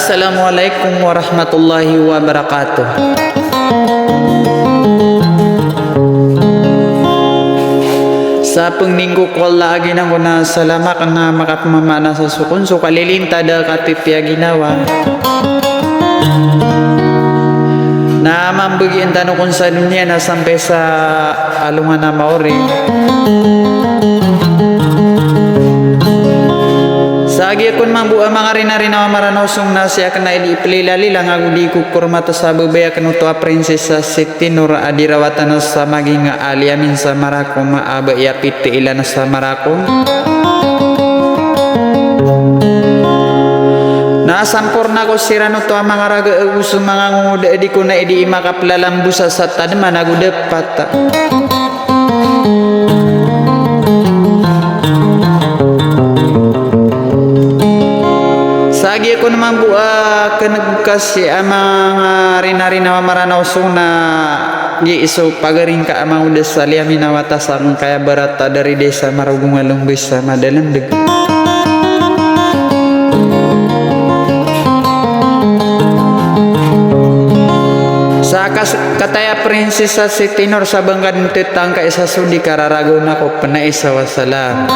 Assalamualaikum warahmatullahi wabarakatuh. Sa penglinggo ko lagi nang kuna salamat na makapamana sa sukun so kalilinta da katipya ginawa na mambagian tanong kung sa dunya na sampai sa alungan na maori sagi akon mambuha mga rin na maranosong na siya ka na ilipililali lang ako di kukurmata sa babaya kanuto a prinsesa Siti Nur adirawatan sa maging aliamin sa marako maaba iapit ilan sa marako nasampor na ko sirano to ang mga raga uso mga nguda di ko na idi makaplalambusa sa tadman ako dapat Sagi ako naman buha kanagkasi amang rinarinawa maranaw na iso pagaring ka amang udas sa liamin na watasang kaya barata dari desa maragung alungbis sa madalandag. Sa kataya prinsesa Siti Nur sa banggan tetang ka isa sudi kararago na ko panaisa wasala.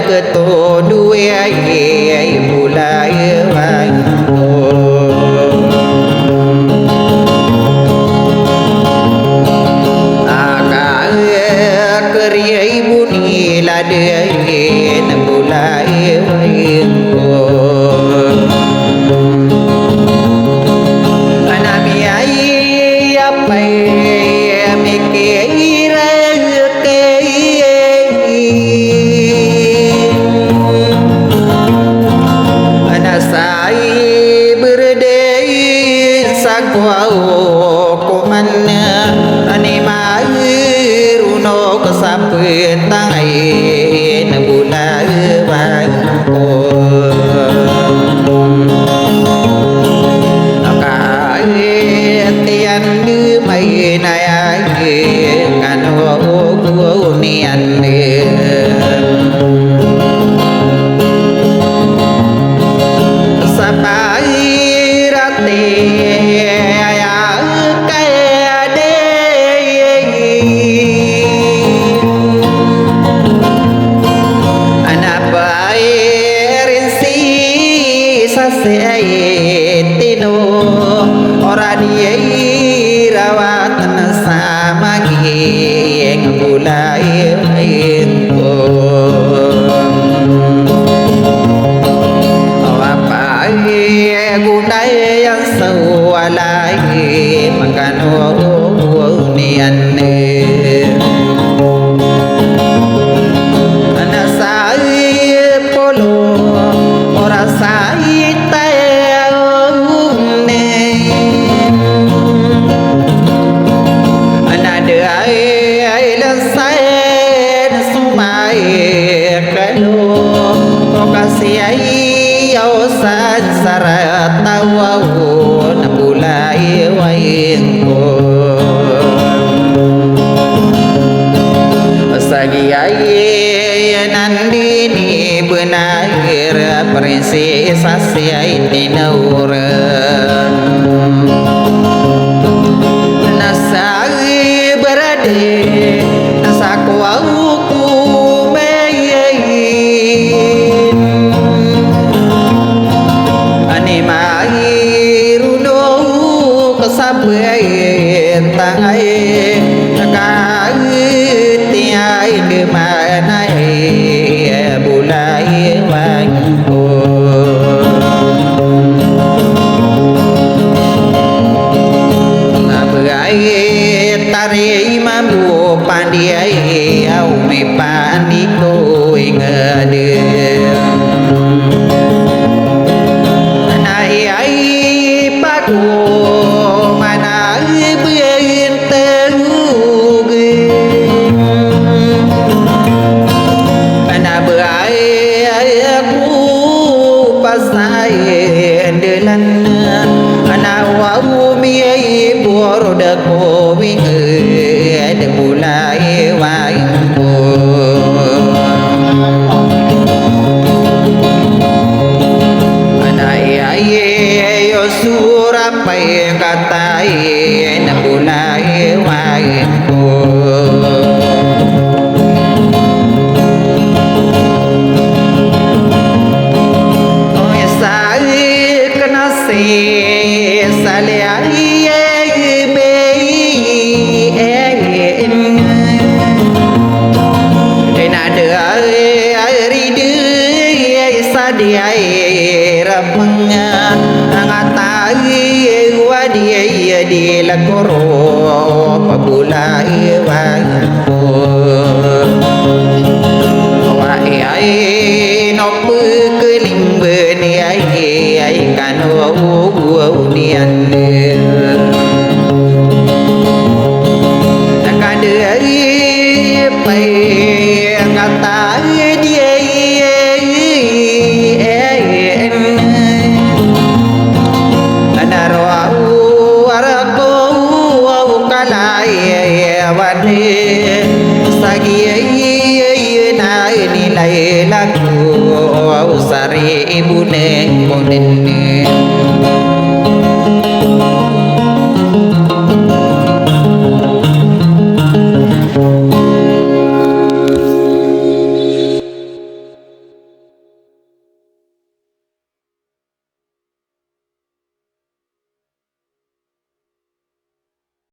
keto dua mulai Ana roa pare ibune konen